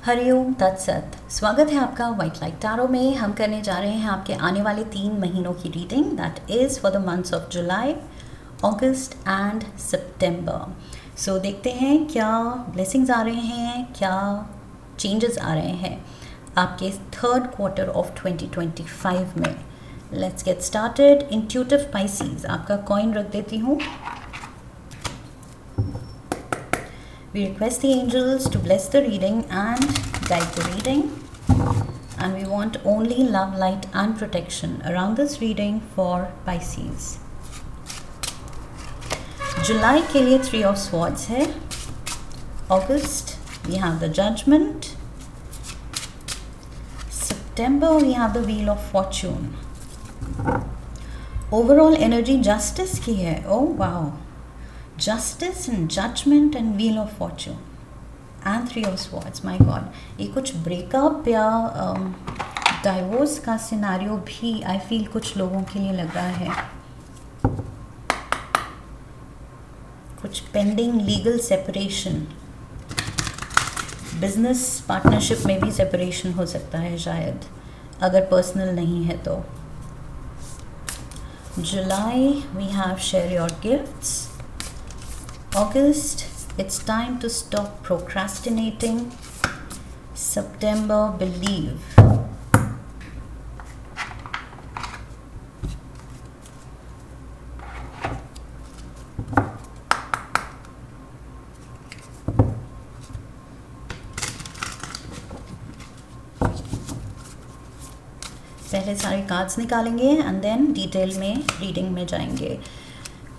हरिओम तत्सत। स्वागत है आपका वाइट लाइट टैरो में। हम करने जा रहे हैं आपके आने वाले 3 महीनों की reading, that is for the months of July, August and September. So देखते हैं क्या ब्लेसिंग्स आ रहे हैं, क्या चेंजेस आ रहे हैं आपके थर्ड क्वार्टर ऑफ 2025 में। Let's get started. Intuitive Pisces, आपका कॉइन रख देती हूँ। We request the angels to bless the reading and guide the reading, and we want only love, light and protection around this reading for Pisces. जुलाई के लिए 3 of Swords है। August we have the Judgment. September we have the Wheel of Fortune. Overall energy Justice की है। Oh wow! Justice and Judgment and Wheel of Fortune and 3 of Swords. My God, ये कुछ breakup या divorce का scenario भी I feel कुछ लोगों के लिए लग रहा है। कुछ pending legal separation, business partnership में भी सेपरेशन हो सकता है शायद, अगर पर्सनल नहीं है तो। July we have share your gifts. August, it's time to stop procrastinating. September, believe. पहले सारे कार्ड्स निकालेंगे एंड देन डिटेल में रीडिंग में जाएंगे.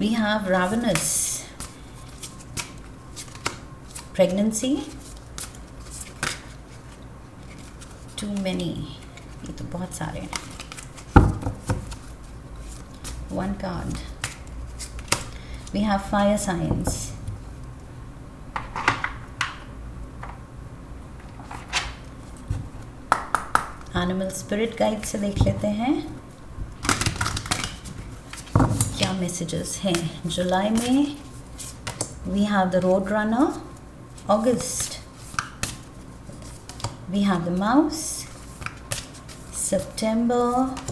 We have Ravenous. Pregnancy, too many, ये तो बहुत सारे हैं. One card. We have fire signs. Animal spirit guide से देख लेते हैं क्या मैसेजेस हैं जुलाई में. We have the road runner. August we have the mouse. September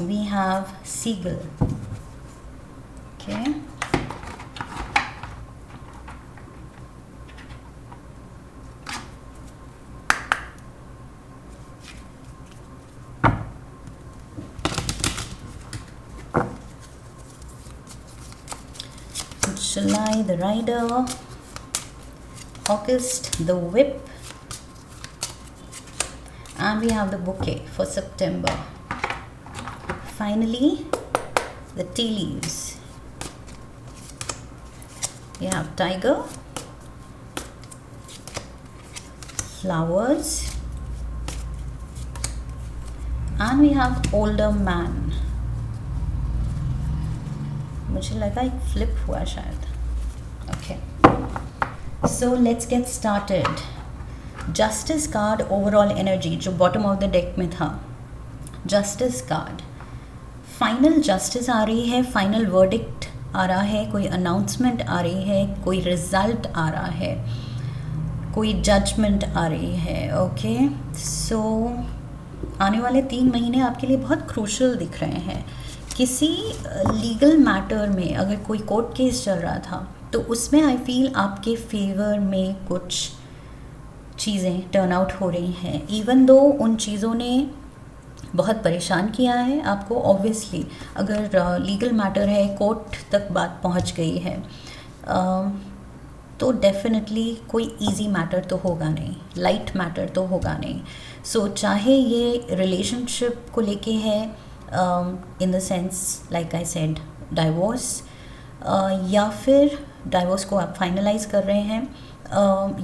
we have seagull. Okay, July the rider. August the whip, and we have the bouquet for September. Finally the tea leaves. We have tiger, flowers, and we have older man. मुझे लगा एक flip हुआ शायद. Okay. So let's get started. Justice card, overall energy जो bottom of the deck में था. Justice card, final justice आ रही है, final verdict आ रहा है, कोई announcement आ रही है, कोई result आ रहा है, कोई judgment आ रही है. Okay, so आने वाले 3 महीने आपके लिए बहुत crucial दिख रहे हैं. किसी legal matter में अगर कोई कोर्ट केस चल रहा था तो उसमें आई फील आपके फेवर में कुछ चीज़ें टर्न आउट हो रही हैं. इवन दो उन चीज़ों ने बहुत परेशान किया है आपको. ऑब्वियसली अगर लीगल मैटर है, कोर्ट तक बात पहुंच गई है, तो डेफिनेटली कोई इजी मैटर तो होगा नहीं, लाइट मैटर तो होगा नहीं. सो चाहे ये रिलेशनशिप को लेके है, in the sense like I said divorce, या फिर डाइवोर्स को आप फाइनलाइज कर रहे हैं,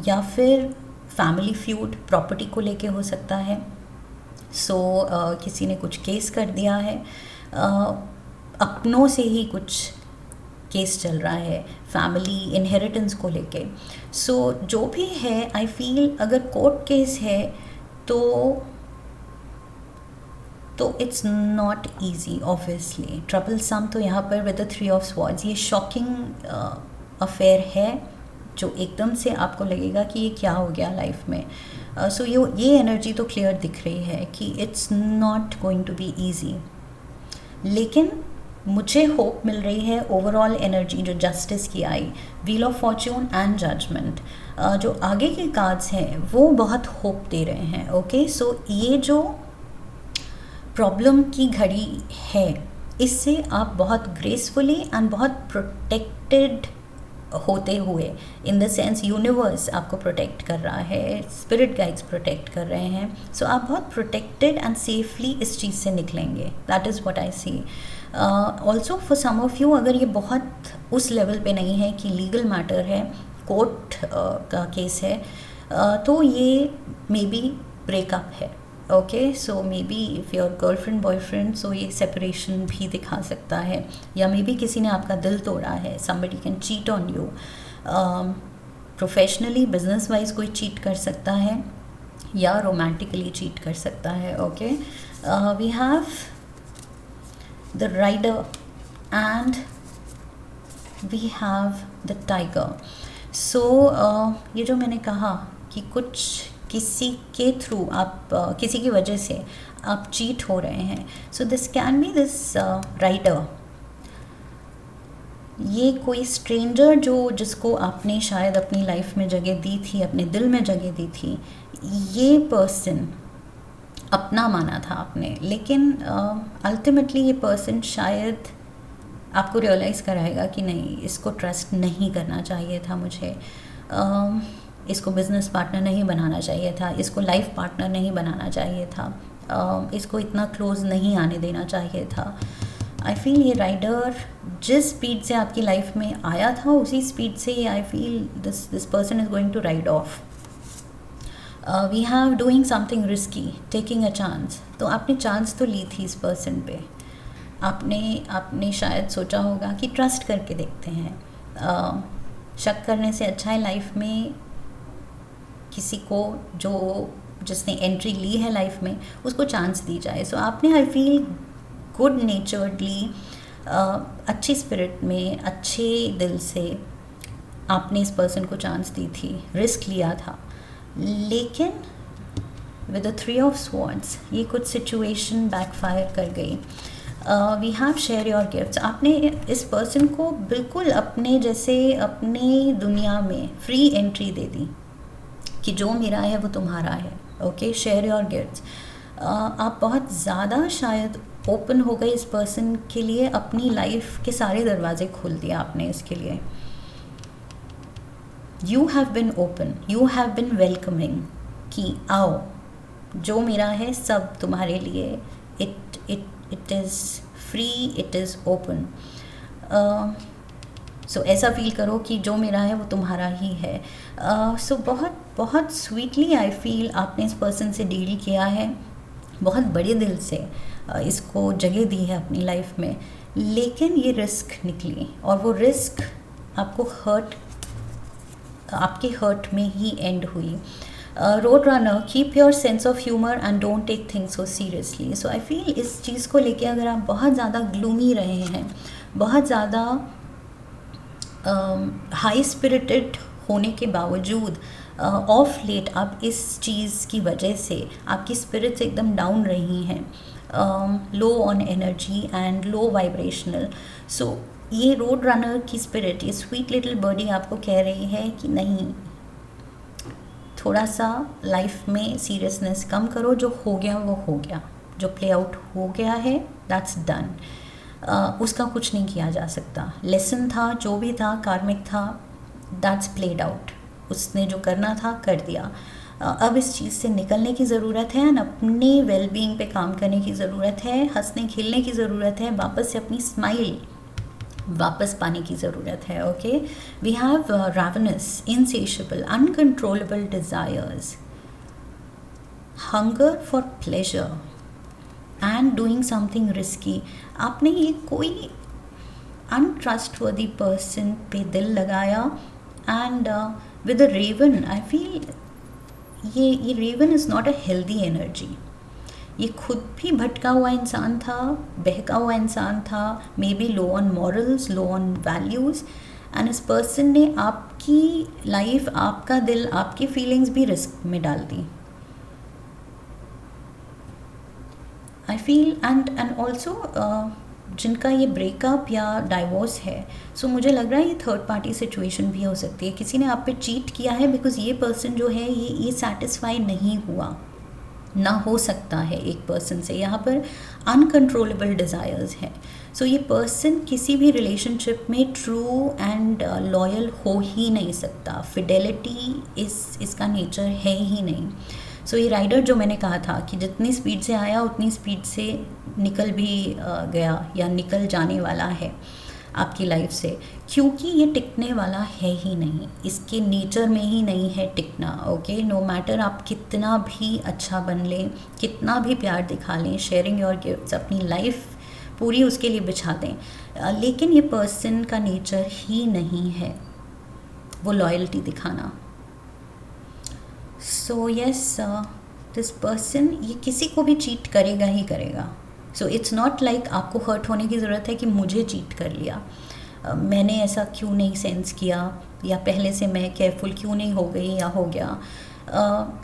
या फिर फैमिली फ्यूड, प्रॉपर्टी को लेके हो सकता है. सो किसी ने कुछ केस कर दिया है, अपनों से ही कुछ केस चल रहा है, फैमिली इनहेरिटेंस को लेके. सो जो भी है आई फील अगर कोर्ट केस है तो it's not easy. Obviously troublesome तो यहाँ पर विद द 3 ऑफ स्वॉर्ड्स ये शॉकिंग अफेयर है जो एकदम से आपको लगेगा कि ये क्या हो गया लाइफ में. सो ये एनर्जी तो क्लियर दिख रही है कि it's not going to be easy, लेकिन मुझे होप मिल रही है ओवरऑल एनर्जी जो जस्टिस की आई, wheel of fortune and judgment, जो आगे के कार्ड्स हैं वो बहुत होप दे रहे हैं। ओके, सो ये जो प्रॉब्लम की घड़ी है इससे आप बहुत ग्रेसफुली एंड बहुत प्रोटेक्टेड होते हुए, इन द सेंस यूनिवर्स आपको प्रोटेक्ट कर रहा है, स्पिरिट गाइड्स प्रोटेक्ट कर रहे हैं, सो आप बहुत प्रोटेक्टेड एंड सेफली इस चीज़ से निकलेंगे। That is what I see. Also for some of you, अगर ये बहुत उस लेवल पे नहीं है कि लीगल मैटर है, कोर्ट का केस है, तो ये मे बी ब्रेकअप है। Okay, so maybe if your girlfriend boyfriend, so ये सेपरेशन भी दिखा सकता है, या मे बी किसी ने आपका दिल तोड़ा है, somebody can cheat on you, professionally business wise कोई चीट कर सकता है या रोमांटिकली चीट कर सकता है। Okay, we have the rider and we have the tiger. So ये जो मैंने कहा कि कुछ किसी के थ्रू आप किसी की वजह से आप चीट हो रहे हैं, so this can be this rider, ये कोई स्ट्रेंजर जिसको आपने शायद अपनी लाइफ में जगह दी थी, अपने दिल में जगह दी थी, ये पर्सन अपना माना था आपने, लेकिन अल्टीमेटली ये पर्सन शायद आपको रियलाइज़ कराएगा कि नहीं, इसको ट्रस्ट नहीं करना चाहिए था मुझे, इसको बिज़नेस पार्टनर नहीं बनाना चाहिए था, इसको लाइफ पार्टनर नहीं बनाना चाहिए था, इसको इतना क्लोज नहीं आने देना चाहिए था। आई फील ये राइडर जिस स्पीड से आपकी लाइफ में आया था उसी स्पीड से I feel this person is going to ride off. We have doing something risky, taking a chance. तो आपने चांस तो ली थी इस पर्सन पे, आपने शायद सोचा होगा कि ट्रस्ट करके देखते हैं, शक करने से अच्छा है लाइफ में किसी को जिसने एंट्री ली है लाइफ में उसको चांस दी जाए। सो आपने आई फील गुड नेचर्डली, अच्छी स्पिरिट में, अच्छे दिल से आपने इस पर्सन को चांस दी थी, रिस्क लिया था, लेकिन विद द 3 ऑफ स्वॉर्ड्स ये कुछ सिचुएशन बैकफायर कर गई। We have share your gifts, आपने इस पर्सन को बिल्कुल अपने जैसे अपनी दुनिया में फ्री एंट्री दे दी कि जो मेरा है वो तुम्हारा है। ओके, शेयर योर गिफ्ट्स, आप बहुत ज़्यादा शायद ओपन हो गए इस पर्सन के लिए, अपनी लाइफ के सारे दरवाजे खोल दिए आपने इसके लिए। You have been open, you have been welcoming कि आओ, जो मेरा है सब तुम्हारे लिए, it is free, it is open. So ऐसा फील करो कि जो मेरा है वो तुम्हारा ही है। सो बहुत बहुत स्वीटली आई फील आपने इस पर्सन से डील किया है, बहुत बड़े दिल से इसको जगह दी है अपनी लाइफ में, लेकिन ये रिस्क निकली और वो रिस्क आपके हर्ट में ही एंड हुई। Road runner, keep your sense of humour and don't take things so seriously. So I feel इस चीज़ को लेके अगर आप बहुत ज़्यादा ग्लूमी रहे हैं, बहुत ज़्यादा हाई स्पिरिटेड होने के बावजूद ऑफ लेट आप इस चीज़ की वजह से आपकी स्पिरिट्स एकदम डाउन रही हैं, low on energy and low vibrational. So ये रोड रनर की स्पिरिट, ये स्वीट लिटिल बर्डी आपको कह रही है कि नहीं, थोड़ा सा लाइफ में सीरियसनेस कम करो, जो हो गया वो हो गया, जो प्ले आउट हो गया है दैट्स डन, उसका कुछ नहीं किया जा सकता। लेसन था, जो भी था, कार्मिक था, दैट्स प्लेड आउट, उसने जो करना था कर दिया। अब इस चीज़ से निकलने की ज़रूरत है एंड अपने वेलबींग पे काम करने की ज़रूरत है, हंसने खेलने की ज़रूरत है, वापस से अपनी स्माइल वापस पाने की ज़रूरत है। Okay, we have ravenous, insatiable, uncontrollable desires, hunger for pleasure and doing something risky। आपने ये कोई untrustworthy person पे दिल लगाया and with a raven, I feel ये raven is not a healthy energy। ये खुद भी भटका हुआ इंसान था, बहका हुआ इंसान था, may be low on morals, low on values, and इस पर्सन ने आपकी लाइफ, आपका दिल, आपकी फीलिंग्स भी रिस्क में डाल दी। आई फील एंड ऑल्सो जिनका ये ब्रेकअप या डाइवोर्स है, सो मुझे लग रहा है ये थर्ड पार्टी सिचुएशन भी हो सकती है। किसी ने आप पे चीट किया है बिकॉज ये पर्सन जो है ये सेटिस्फाई नहीं हुआ, ना हो सकता है एक पर्सन से। यहाँ पर अनकंट्रोलेबल डिज़ायर्स है। सो ये पर्सन किसी भी रिलेशनशिप में ट्रू एंड लॉयल हो ही नहीं सकता। फिडेलिटी इसका नेचर है ही नहीं। सो ये राइडर जो मैंने कहा था कि जितनी स्पीड से आया उतनी स्पीड से निकल भी गया या निकल जाने वाला है आपकी लाइफ से, क्योंकि ये टिकने वाला है ही नहीं, इसके नेचर में ही नहीं है टिकना। ओके, नो मैटर आप कितना भी अच्छा बन लें, कितना भी प्यार दिखा लें, शेयरिंग योर गिफ्ट्स, अपनी लाइफ पूरी उसके लिए बिछा दें, लेकिन ये पर्सन का नेचर ही नहीं है वो लॉयल्टी दिखाना। सो यस, दिस पर्सन ये किसी को भी चीट करेगा ही करेगा। सो इट्स नॉट लाइक आपको हर्ट होने की ज़रूरत है कि मुझे चीट कर लिया, मैंने ऐसा क्यों नहीं सेंस किया, या पहले से मैं केयरफुल क्यों नहीं हो गई या हो गया।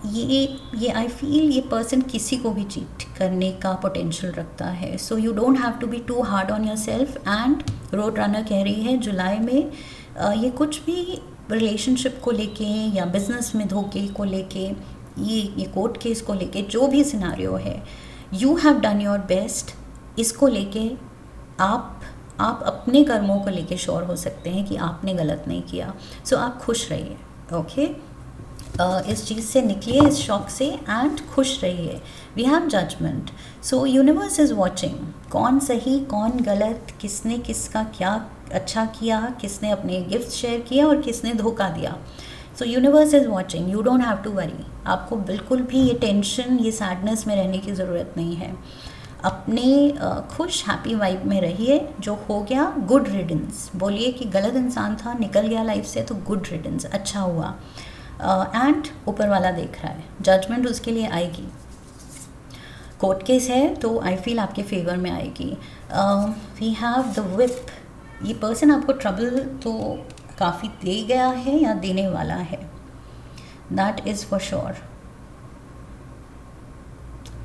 ये आई फील ये पर्सन किसी को भी चीट करने का पोटेंशियल रखता है। So you don't have to be too hard on your self. And road runner कह रही है जुलाई में ये कुछ भी रिलेशनशिप को लेके या बिजनेस में धोखे को लेके, ये कोर्ट केस को लेके, जो भी सिनारियो है, you have done your best. इसको लेके आप अपने कर्मों को लेके श्योर हो सकते हैं कि आपने गलत नहीं किया। सो आप खुश रहिए। ओके, इस चीज़ से निकलिए, इस शॉक से, एंड खुश रहिए। We have judgement. So universe is watching, कौन सही कौन गलत, किसने किसका क्या अच्छा किया, किसने अपने गिफ्ट शेयर किया और किसने धोखा दिया। So universe is watching, you don't have to worry. आपको बिल्कुल भी ये टेंशन, ये सैडनेस में रहने की ज़रूरत नहीं है। अपने खुश हैप्पी वाइब में रहिए। जो हो गया गुड रिडेंस बोलिए कि गलत इंसान था, निकल गया लाइफ से, तो गुड रिडेंस, अच्छा हुआ। एंड ऊपर वाला देख रहा है, जजमेंट उसके लिए आएगी। कोर्ट केस है तो आई फील आपके फेवर में आएगी। We have the whip. ये पर्सन आपको ट्रबल तो काफ़ी दे गया है या देने वाला है, that is for sure.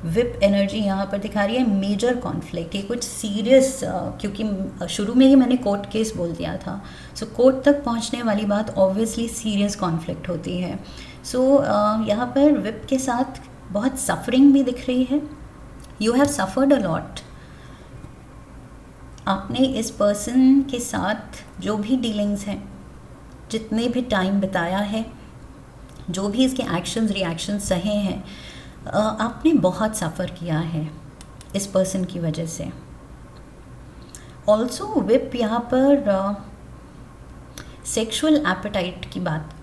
Whip energy यहाँ पर दिखा रही है मेजर कॉन्फ्लिक्ट, ये कुछ सीरियस, क्योंकि शुरू में ही मैंने कोर्ट केस बोल दिया था। सो कोर्ट तक पहुँचने वाली बात ऑब्वियसली सीरियस कॉन्फ्लिक्ट होती है। सो यहाँ पर विप के साथ बहुत सफरिंग भी दिख रही है। You have suffered a lot. आपने इस पर्सन के साथ जो भी डीलिंग्स हैं, जितने भी टाइम बिताया है, जो भी इसके एक्शंस रिएक्शंस सहे हैं, आपने बहुत सफ़र किया है इस पर्सन की वजह से। ऑल्सो विप यहाँ पर सेक्सुअल एपेटाइट की बात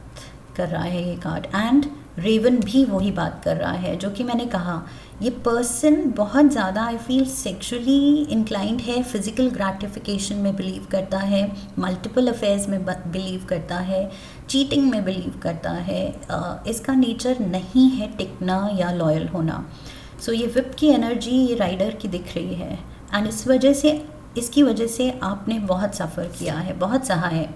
कर रहा है ये कार्ड, एंड रेवन भी वही बात कर रहा है जो कि मैंने कहा। ये पर्सन बहुत ज़्यादा आई फील सेक्सुअली इंक्लाइंड है, फिज़िकल ग्रैटिफिकेशन में बिलीव करता है, मल्टीपल अफेयर्स में बिलीव करता है, चीटिंग में बिलीव करता है। इसका नेचर नहीं है टिकना या लॉयल होना। सो ये विप की एनर्जी ये राइडर की दिख रही है, एंड इसकी वजह से आपने बहुत सफ़र किया है, बहुत सहा है।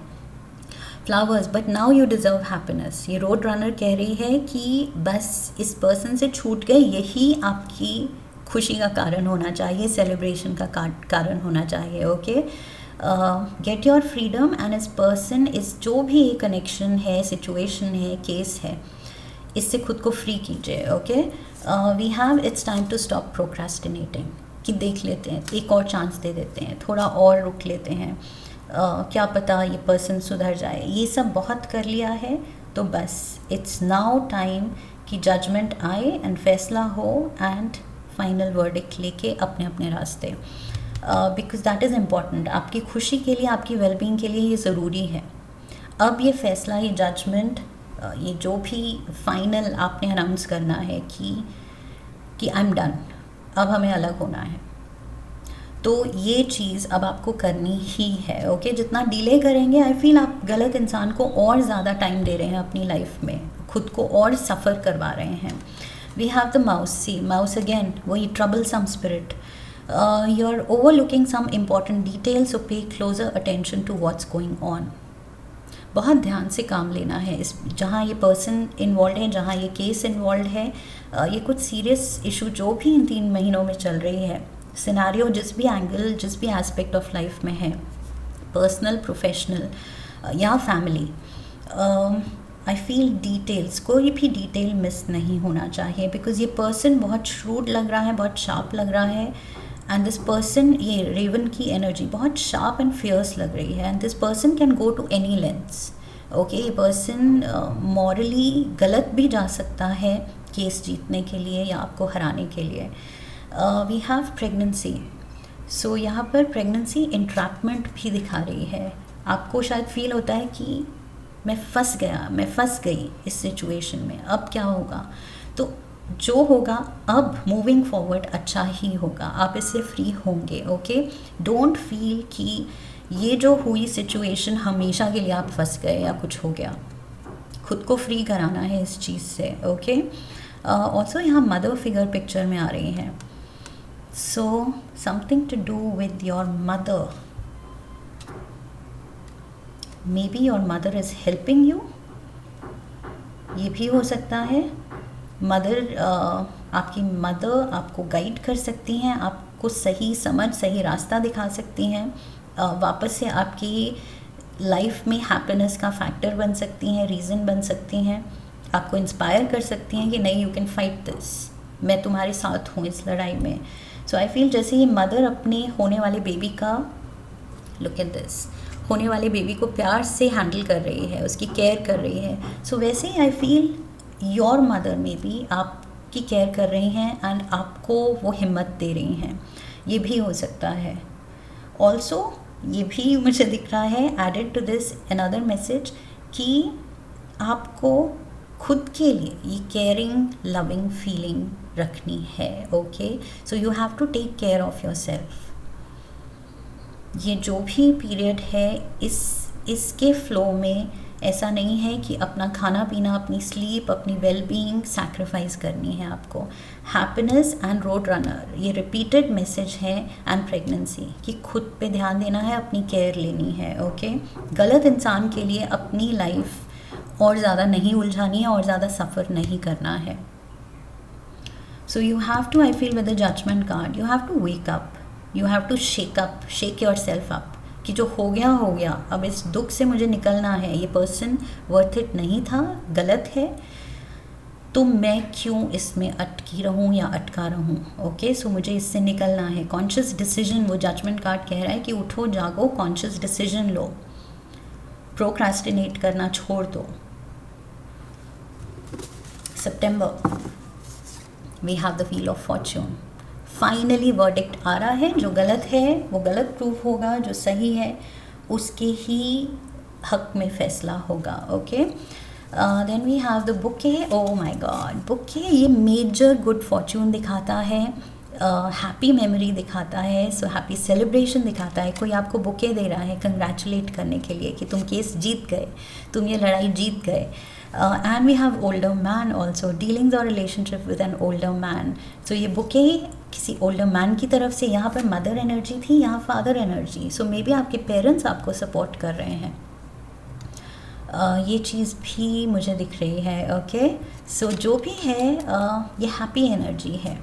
Flowers, but now you deserve happiness. ये रोड रनर कह रही है कि बस इस पर्सन से छूट गए, यही आपकी खुशी का कारण होना चाहिए, सेलिब्रेशन का कारण होना चाहिए। Okay, get your freedom. And इस पर्सन, इस जो भी ये कनेक्शन है, सिचुएशन है, केस है, इससे खुद को फ्री कीजिए। Okay, we have it's time to stop procrastinating, कि देख लेते हैं, एक और चांस दे देते हैं, थोड़ा और रुक लेते हैं, क्या पता ये पर्सन सुधर जाए। ये सब बहुत कर लिया है, तो बस इट्स नाउ टाइम कि जजमेंट आए एंड फैसला हो, एंड फाइनल वर्डिक्ट लेके अपने अपने रास्ते, बिकॉज दैट इज़ इम्पॉर्टेंट। आपकी खुशी के लिए, आपकी वेलबींग के लिए ये ज़रूरी है। अब ये फैसला, ये जजमेंट, ये जो भी फाइनल आपने अनाउंस करना है कि आई एम डन, अब हमें अलग होना है, तो ये चीज़ अब आपको करनी ही है। ओके, जितना डिले करेंगे आई फील आप गलत इंसान को और ज़्यादा टाइम दे रहे हैं अपनी लाइफ में, खुद को और सफ़र करवा रहे हैं। We have the mouse. See mouse again, वही troublesome spirit. You are overlooking some important details, so pay closer attention to what's going on. बहुत ध्यान से काम लेना है। इस जहाँ ये पर्सन इन्वॉल्व है, जहाँ ये केस इन्वॉल्व है, ये कुछ सीरियस इशू जो भी इन 3 महीनों में चल रही है, सिनारियो जिस भी एंगल, जिस भी एस्पेक्ट ऑफ लाइफ में है, पर्सनल, प्रोफेशनल या फैमिली, आई फील डिटेल्स, कोई भी डिटेल मिस नहीं होना चाहिए, बिकॉज ये पर्सन बहुत श्रूड लग रहा है, बहुत शार्प लग रहा है। एंड दिस पर्सन, ये रेवन की एनर्जी बहुत शार्प एंड फियर्स लग रही है, and this person can go to any lengths. Okay, ये पर्सन मॉरली गलत भी जा सकता है केस जीतने के लिए या आपको हराने के लिए। वी हैव प्रेगनेंसी, सो यहाँ पर प्रेगनेंसी इंट्रैपमेंट भी दिखा रही है। आपको शायद फील होता है कि मैं फंस गया, मैं फंस गई इस सिचुएशन में, अब क्या होगा। तो जो होगा अब मूविंग फॉरवर्ड अच्छा ही होगा, आप इससे फ्री होंगे। ओके, डोंट फील कि ये जो हुई सिचुएशन हमेशा के लिए आप फंस गए या कुछ हो गया। खुद को फ्री कराना है इस चीज़ से। ओके, ऑल्सो यहाँ मदर फिगर पिक्चर में आ रही हैं, so something to do with your mother, maybe your mother is helping you, ये भी हो सकता है। मदर, आपकी मदर आपको गाइड कर सकती हैं, आपको सही समझ, सही रास्ता दिखा सकती हैं, वापस से आपकी लाइफ में हैप्पीनेस का फैक्टर बन सकती हैं, रीज़न बन सकती हैं, आपको इंस्पायर कर सकती हैं कि नहीं, यू कैन फाइट दिस, मैं तुम्हारे साथ हूँ इस लड़ाई में। सो आई फील जैसे ये मदर अपने होने वाले बेबी का, लुक एट दिस, होने वाले बेबी को प्यार से हैंडल कर रही है, उसकी केयर कर रही है। सो वैसे ही आई फील योर मदर में भी आपकी केयर कर रही हैं एंड आपको वो हिम्मत दे रही हैं, ये भी हो सकता है। ऑल्सो ये भी मुझे दिख रहा है, added to this another message, कि आपको खुद के लिए ये केयरिंग, लविंग फीलिंग रखनी है। Okay, so you have to take care of yourself. ये जो भी पीरियड है, इसके फ्लो में ऐसा नहीं है कि अपना खाना पीना, अपनी स्लीप, अपनी वेलबींग सैक्रिफाइस करनी है आपको। हैप्पीनेस एंड रोड रनर, ये रिपीटेड मैसेज है, एंड प्रेगनेंसी, कि खुद पे ध्यान देना है, अपनी केयर लेनी है। ओके, गलत इंसान के लिए अपनी लाइफ और ज़्यादा नहीं उलझानी है और ज़्यादा सफ़र नहीं करना है। So you have to, I feel with the judgement card, you have to wake up, you have to shake yourself up, कि जो हो गया, अब इस दुख से मुझे निकलना है, ये पर्सन वर्थ इट नहीं था, गलत है, तो मैं क्यों इसमें अटकी रहूं या अटका रहूं। ओके, सो मुझे इससे निकलना है। कॉन्शियस डिसीजन, वो जजमेंट कार्ड कह रहा है कि उठो, जागो, कॉन्शियस डिसीजन लो, प्रोक्रास्टिनेट करना छोड़ दो। September, we have the wheel of fortune, finally verdict आ रहा है, जो गलत है वो गलत प्रूव होगा, जो सही है उसके ही हक में फैसला होगा। Okay, then we have the bouquet. Oh my god, bouquet ये मेजर गुड फॉर्च्यून दिखाता है, हैप्पी मेमोरी दिखाता है, सो हैप्पी सेलिब्रेशन दिखाता है। कोई आपको बुके दे रहा है कंग्रेचुलेट करने के लिए कि तुम केस जीत गए, तुम ये लड़ाई जीत गए। And we have older man also, dealings और relationship with an older man. So ये बुके किसी ओल्डर मैन की तरफ से, यहाँ पर मदर एनर्जी थी, यहाँ father energy, so may be आपके पेरेंट्स आपको सपोर्ट कर रहे हैं। ये चीज़ भी मुझे दिख रही है। ओके, सो जो भी है ये हैप्पी एनर्जी है।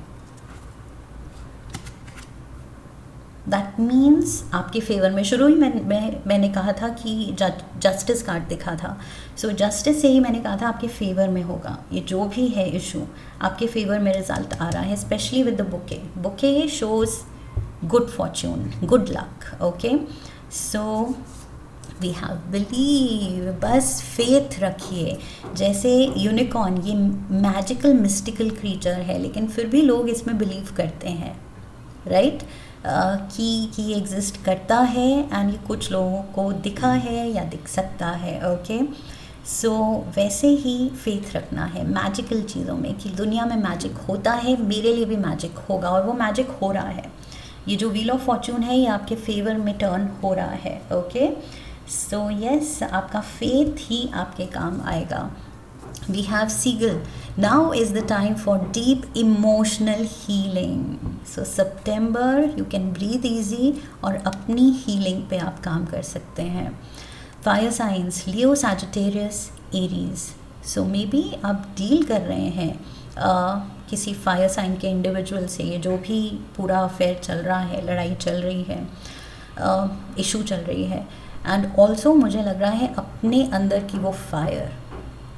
दैट मीन्स आपके फेवर में, शुरू ही मैंने कहा था कि जस्टिस कार्ड दिखा था, सो जस्टिस से ही मैंने कहा था आपके फेवर में होगा, ये जो भी है इशू आपके फेवर में रिजल्ट आ रहा है, specially with the bouquet. Bouquet shows good fortune, good luck. Okay, so we have believe, बस फेथ रखिए। जैसे यूनिकॉर्न, ये मैजिकल मिस्टिकल क्रीचर है, लेकिन फिर भी लोग इसमें बिलीव करते हैं, राइट? कि ये एग्जिस्ट करता है, एंड ये कुछ लोगों को दिखा है या दिख सकता है। ओके, सो वैसे ही फेथ रखना है मैजिकल चीज़ों में, कि दुनिया में मैजिक होता है, मेरे लिए भी मैजिक होगा, और वो मैजिक हो रहा है। ये जो व्हील ऑफ फॉर्च्यून है, ये आपके फेवर में टर्न हो रहा है। ओके, सो यस, आपका फेथ ही आपके काम आएगा। We have Seagull. Now is the time for deep emotional healing. So September you can breathe easy और अपनी healing पे आप काम कर सकते हैं। Fire science Leo, Sagittarius, Aries. So may be आप डील कर रहे हैं किसी फायर साइन के इंडिविजुअल से, जो भी पूरा अफेयर चल रहा है, लड़ाई चल रही है, इशू चल रही है। एंड ऑल्सो मुझे लग रहा है अपने अंदर की वो फायर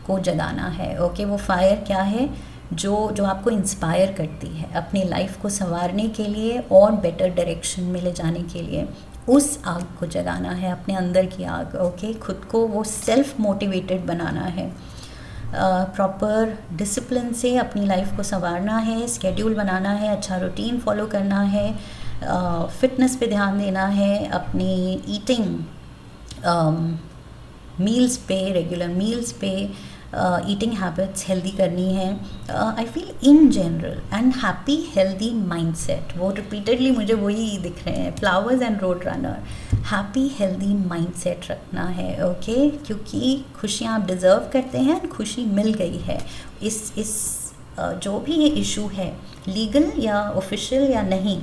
को जगाना है। ओके, वो फायर क्या है? जो आपको इंस्पायर करती है अपनी लाइफ को संवारने के लिए और बेटर डायरेक्शन में ले जाने के लिए, उस आग को जगाना है, अपने अंदर की आग। ओके, खुद को वो सेल्फ मोटिवेटेड बनाना है, प्रॉपर डिसिप्लिन से अपनी लाइफ को संवारना है, स्केड्यूल बनाना है, अच्छा रूटीन फॉलो करना है, फिटनेस पे ध्यान देना है, अपनी ईटिंग मील्स पे, रेगुलर मील्स पे, ईटिंग हैबिट्स हेल्दी करनी है। I feel in general and happy healthy mindset, वो रिपीटेडली मुझे वही दिख रहे हैं, flowers and road runner, happy healthy mindset रखना है। ओके, क्योंकि खुशियाँ आप डिज़र्व करते हैं, खुशी मिल गई है। इस जो भी ये इशू है, लीगल या ऑफिशियल या नहीं,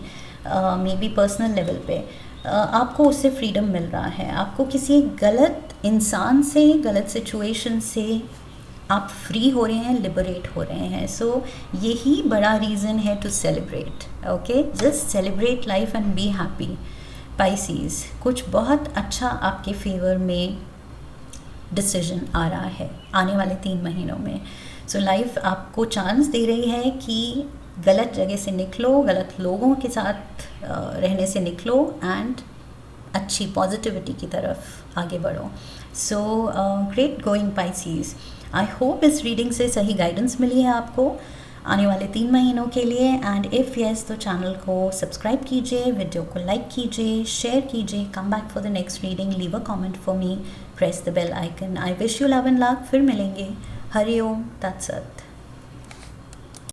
मे बी पर्सनल लेवल पे, आपको उससे फ्रीडम मिल रहा है। आपको किसी गलत इंसान से, गलत सिचुएशन से आप फ्री हो रहे हैं, लिबरेट हो रहे हैं। सो यही बड़ा रीज़न है to celebrate. Okay, just celebrate life and be happy. Pisces, कुछ बहुत अच्छा आपके फेवर में डिसीजन आ रहा है आने वाले 3 महीनों में। सो लाइफ आपको चांस दे रही है कि गलत जगह से निकलो, गलत लोगों के साथ रहने से निकलो एंड अच्छी पॉजिटिविटी की तरफ आगे बढ़ो। So great going Pisces. I hope इस रीडिंग से सही गाइडेंस मिली है आपको आने वाले 3 महीनों के लिए। एंड इफ़ येस, तो चैनल को सब्सक्राइब कीजिए, वीडियो को लाइक कीजिए, शेयर कीजिए, come back for the next reading, leave a comment for me, press the bell icon. I wish you love and luck. फिर मिलेंगे। हरि ओम तत्सत।